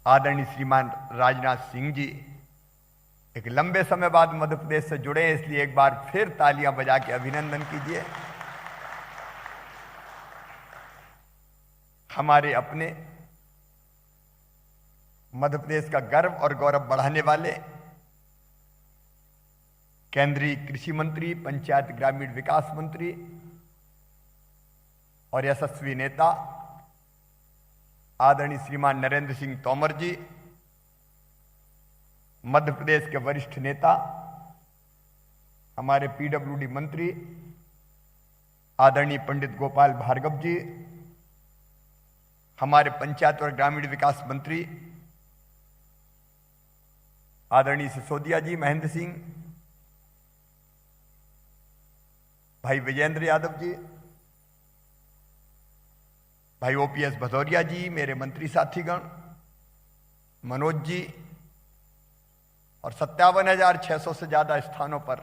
आदरणीय श्रीमान राजनाथ सिंह जी एक लंबे समय बाद मध्य प्रदेश से जुड़े हैं, इसलिए एक बार फिर तालियां बजा के अभिनंदन कीजिए। हमारे अपने मध्य प्रदेश का गर्व और गौरव बढ़ाने वाले केंद्रीय कृषि मंत्री, पंचायत ग्रामीण विकास मंत्री और यशस्वी नेता आदरणीय श्रीमान नरेंद्र सिंह तोमर जी, मध्य प्रदेश के वरिष्ठ नेता, हमारे पीडब्ल्यूडी मंत्री आदरणीय पंडित गोपाल भार्गव जी, हमारे पंचायत और ग्रामीण विकास मंत्री आदरणीय सिसोदिया जी, महेंद्र सिंह, भाई विजेंद्र यादव जी, भाई ओपीएस भदौरिया जी, मेरे मंत्री साथीगण, मनोज जी और 57,600 से ज्यादा स्थानों पर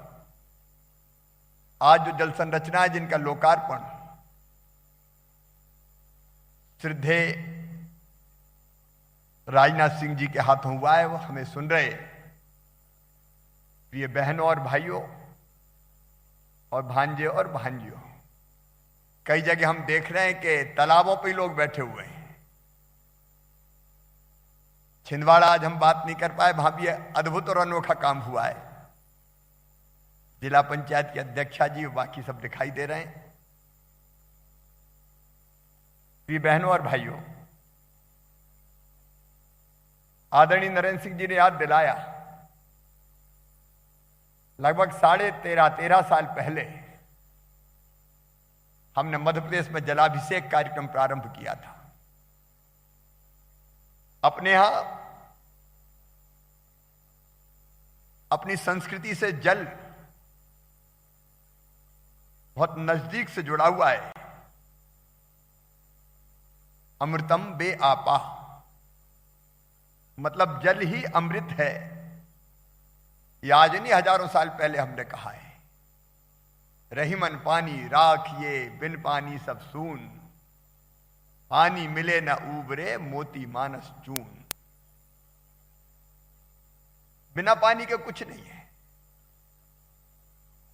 आज जो जल संरचना है जिनका लोकार्पण श्रद्धेय राजनाथ सिंह जी के हाथों हुआ है, वो हमें सुन रहे प्रिय बहनों और भाइयों और भांजे और भांजियों, कई जगह हम देख रहे हैं कि तालाबों पे लोग बैठे हुए हैं। छिंदवाड़ा आज हम बात नहीं कर पाए, वहां भी अद्भुत और अनोखा काम हुआ है। जिला पंचायत की अध्यक्षा जी, बाकी सब दिखाई दे रहे हैं। प्रिय बहनों और भाइयों, आदरणीय नरेंद्र सिंह जी ने याद दिलाया, लगभग 13.5 साल पहले हमने मध्य प्रदेश में जलाभिषेक कार्यक्रम प्रारंभ किया था। अपने यहां अपनी संस्कृति से जल बहुत नजदीक से जुड़ा हुआ है। अमृतम बे आपा, मतलब जल ही अमृत है। यह आज नहीं, हजारों साल पहले हमने कहा है। रहीमन पानी राखिए, बिन पानी सब सून, पानी मिले न उबरे, मोती मानस चून। बिना पानी के कुछ नहीं है।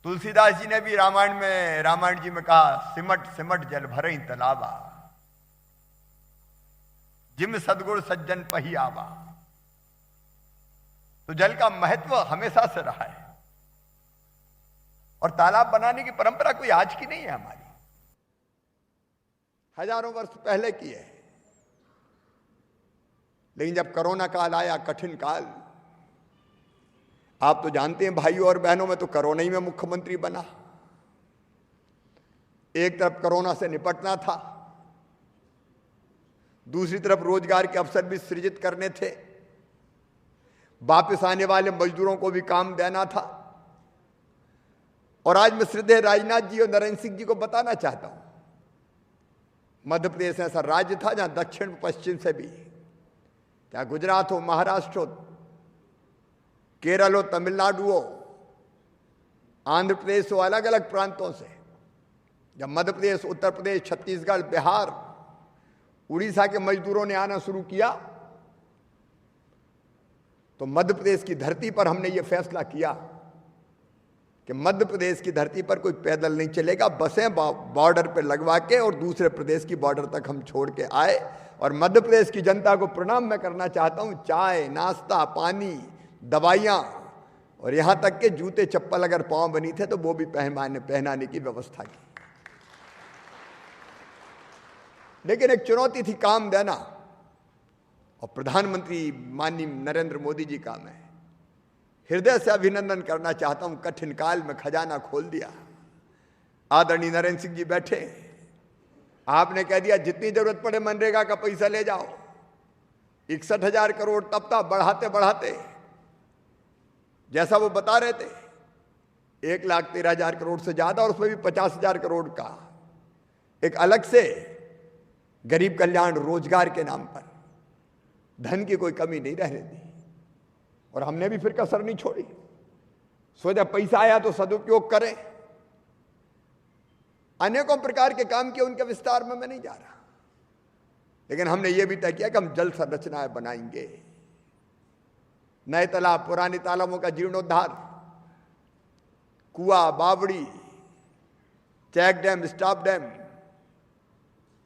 तुलसीदास जी ने भी रामायण जी में कहा, सिमट सिमट जल भरई तलावा, जिम सदगुण सज्जन पही आवा। तो जल का महत्व हमेशा से रहा है और तालाब बनाने की परंपरा कोई आज की नहीं है, हमारी हजारों वर्ष पहले की है। लेकिन जब कोरोना काल आया, कठिन काल, आप तो जानते हैं भाइयों और बहनों, में तो कोरोना ही में मुख्यमंत्री बना। एक तरफ कोरोना से निपटना था, दूसरी तरफ रोजगार के अवसर भी सृजित करने थे, वापस आने वाले मजदूरों को भी काम देना था। और आज मैं श्रद्धेय राजनाथ जी और नरेंद्र सिंह जी को बताना चाहता हूं, मध्य प्रदेश ऐसा राज्य था जहां दक्षिण पश्चिम से भी, चाहे गुजरात हो, महाराष्ट्र हो, केरल हो, तमिलनाडु हो, आंध्र प्रदेश हो, अलग अलग प्रांतों से जब मध्य प्रदेश, उत्तर प्रदेश, छत्तीसगढ़, बिहार, उड़ीसा के मजदूरों ने आना शुरू किया, तो मध्य प्रदेश की धरती पर हमने ये फैसला किया कि मध्य प्रदेश की धरती पर कोई पैदल नहीं चलेगा। बसें बॉर्डर पर लगवा के और दूसरे प्रदेश की बॉर्डर तक हम छोड़ के आए। और मध्य प्रदेश की जनता को प्रणाम मैं करना चाहता हूं। चाय, नाश्ता, पानी, दवाइयां और यहां तक के जूते चप्पल अगर पांव बनी थे तो वो भी पहनाने की व्यवस्था की। लेकिन एक चुनौती थी काम देना, और प्रधानमंत्री माननीय नरेंद्र मोदी जी का मैं हृदय से अभिनंदन करना चाहता हूं। कठिन काल में खजाना खोल दिया। आदरणीय नरेंद्र सिंह जी बैठे, आपने कह दिया जितनी जरूरत पड़े मनरेगा का पैसा ले जाओ। 61,000 करोड़ तब तक बढ़ाते बढ़ाते, जैसा वो बता रहे थे, 1,13,000 करोड़ से ज्यादा, और उसमें भी 50,000 करोड़ का एक अलग से गरीब कल्याण रोजगार के नाम पर। धन की कोई कमी नहीं रहने दी और हमने भी फिर कसर नहीं छोड़ी। सोचा पैसा आया तो सदुपयोग करें। अनेकों प्रकार के काम किए, उनके विस्तार में मैं नहीं जा रहा। लेकिन हमने ये भी तय किया कि हम जल संरचनाएं बनाएंगे, नए तालाब, पुराने तालाबों का जीर्णोद्धार, कुआं, बावड़ी, चेक डैम, स्टॉप डैम,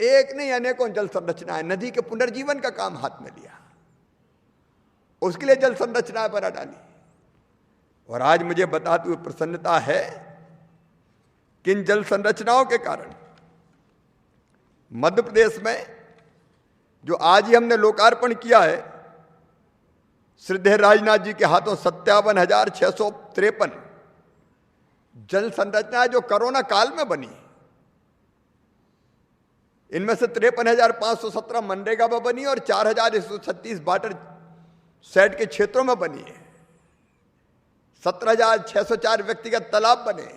एक नहीं अनेकों जल संरचनाएं, नदी के पुनर्जीवन का काम हाथ में लिया, उसके लिए जल संरचनाएं बना डाली। और आज मुझे बताते हुए प्रसन्नता है कि इन जल संरचनाओं के कारण मध्य प्रदेश में जो आज ही हमने लोकार्पण किया है, श्रद्धेय राजनाथ जी के हाथों 57,653 जल संरचना जो कोरोना काल में बनी, इनमें से 53,517 मनरेगा में बनी और 4,136 वाटर सेट के क्षेत्रों में बनी है। 17,604 व्यक्तिगत तालाब बने,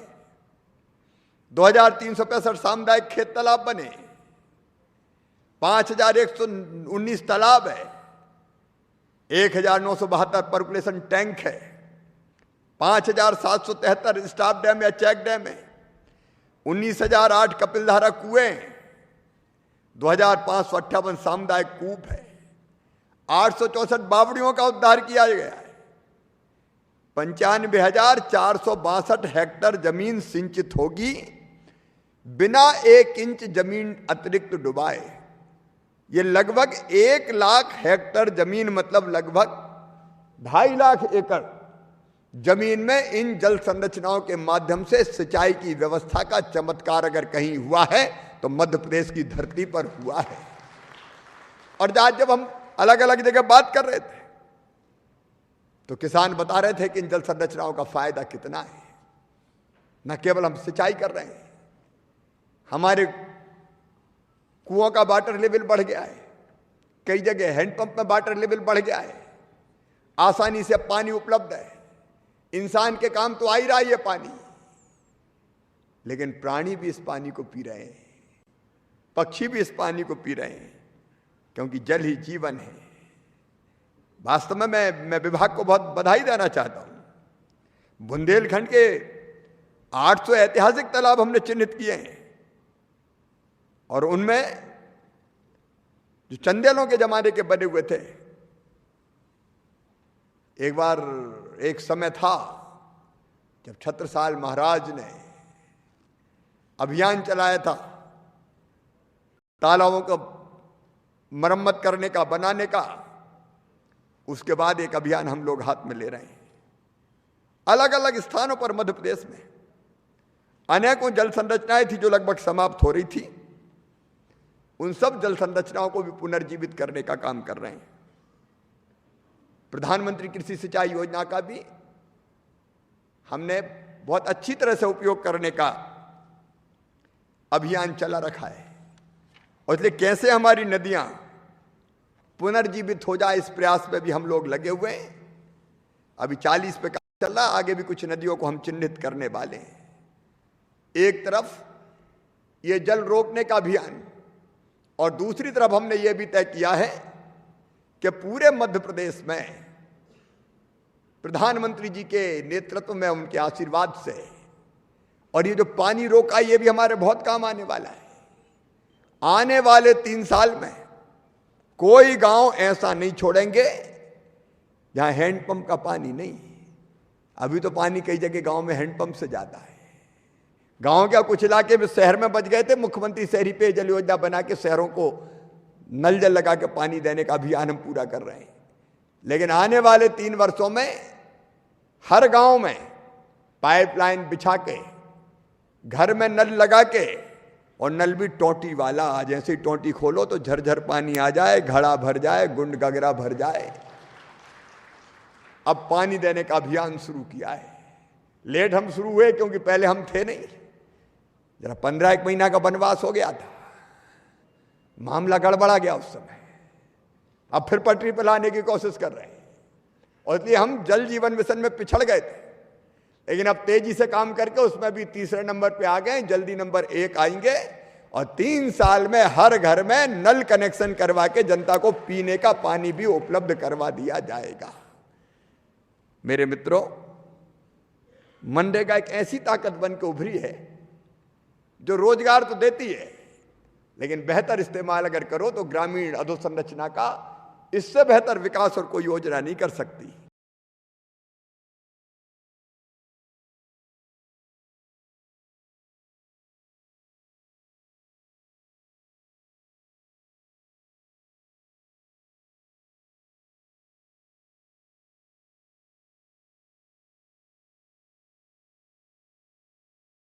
2,365 सामुदायिक खेत तालाब बने, 5,119 तालाब है, 1,972 पर्कुलेशन टैंक है, 5,773 स्टॉप डैम या चेक डैम है, 19,008 कपिलधारा कुएं, 2,558 सामुदायिक कूप है, 864 बावड़ियों का उद्धार किया गया है, 95,462 हेक्टेयर जमीन सिंचित होगी बिना 1 इंच जमीन अतिरिक्त डुबाए। ये लगभग 1 लाख हेक्टेयर जमीन, मतलब लगभग 2.5 लाख एकड़ जमीन में इन जल संरचनाओं के माध्यम से सिंचाई की व्यवस्था का चमत्कार अगर कहीं हुआ है तो मध्य प्रदेश की धरती पर हुआ है। और आज जब हम अलग अलग जगह बात कर रहे थे तो किसान बता रहे थे कि इन जल संरचनाओं का फायदा कितना है। न केवल हम सिंचाई कर रहे हैं, हमारे कुओं का वाटर लेवल बढ़ गया है, कई जगह हैंडपंप में वाटर लेवल बढ़ गया है, आसानी से पानी उपलब्ध है, इंसान के काम तो आ ही रहा है ये पानी, लेकिन प्राणी भी इस पानी को पी रहे हैं, पक्षी भी इस पानी को पी रहे हैं, क्योंकि जल ही जीवन है। वास्तव में मैं विभाग को बहुत बधाई देना चाहता हूं। बुंदेलखंड के 800 ऐतिहासिक तालाब हमने चिन्हित किए हैं और उनमें जो चंदेलों के जमाने के बने हुए थे, एक बार एक समय था जब छत्रसाल महाराज ने अभियान चलाया था तालाबों को मरम्मत करने का, बनाने का। उसके बाद एक अभियान हम लोग हाथ में ले रहे हैं। अलग अलग स्थानों पर मध्य प्रदेश में अनेकों जल संरचनाएं थी जो लगभग समाप्त हो रही थी, उन सब जल संरचनाओं को भी पुनर्जीवित करने का काम कर रहे हैं। प्रधानमंत्री कृषि सिंचाई योजना का भी हमने बहुत अच्छी तरह से उपयोग करने का अभियान चला रखा है, और इसलिए कैसे हमारी नदियां पुनर्जीवित हो जाए इस प्रयास में भी हम लोग लगे हुए हैं। अभी 40 पे काम चल रहा, आगे भी कुछ नदियों को हम चिन्हित करने वाले हैं। एक तरफ ये जल रोकने का अभियान, और दूसरी तरफ हमने ये भी तय किया है कि पूरे मध्य प्रदेश में प्रधानमंत्री जी के नेतृत्व में, उनके आशीर्वाद से, और ये जो पानी रोका ये भी हमारे बहुत काम आने वाला है। आने वाले 3 साल में कोई गांव ऐसा नहीं छोड़ेंगे जहां हैंडपंप का पानी नहीं। अभी तो पानी कई जगह गांव में हैंडपंप से जाता है। गांव के कुछ इलाके में शहर में बच गए थे। मुख्यमंत्री शहरी पेयजल योजना बना के शहरों को नल जल लगा के पानी देने का अभियान हम पूरा कर रहे हैं। लेकिन आने वाले 3 वर्षों में हर गांव में पाइपलाइन बिछा के, घर में नल लगा के, और नल भी टोटी वाला, जैसे ही टोटी खोलो तो झरझर पानी आ जाए, घड़ा भर जाए, गुंड गगरा भर जाए। अब पानी देने का अभियान शुरू किया है। लेट हम शुरू हुए क्योंकि पहले हम थे नहीं, जरा 15 महीना का वनवास हो गया था, मामला गड़बड़ा गया उस समय। अब फिर पटरी पर लाने की कोशिश कर रहे हैं, और इसलिए हम जल जीवन मिशन में पिछड़ गए थे, लेकिन अब तेजी से काम करके उसमें भी तीसरे नंबर पे आ गए। जल्दी नंबर 1 आएंगे, और 3 साल में हर घर में नल कनेक्शन करवा के जनता को पीने का पानी भी उपलब्ध करवा दिया जाएगा। मेरे मित्रों, मनरेगा एक ऐसी ताकत बन के उभरी है जो रोजगार तो देती है, लेकिन बेहतर इस्तेमाल अगर करो तो ग्रामीण अधोसंरचना का इससे बेहतर विकास और कोई योजना नहीं कर सकती।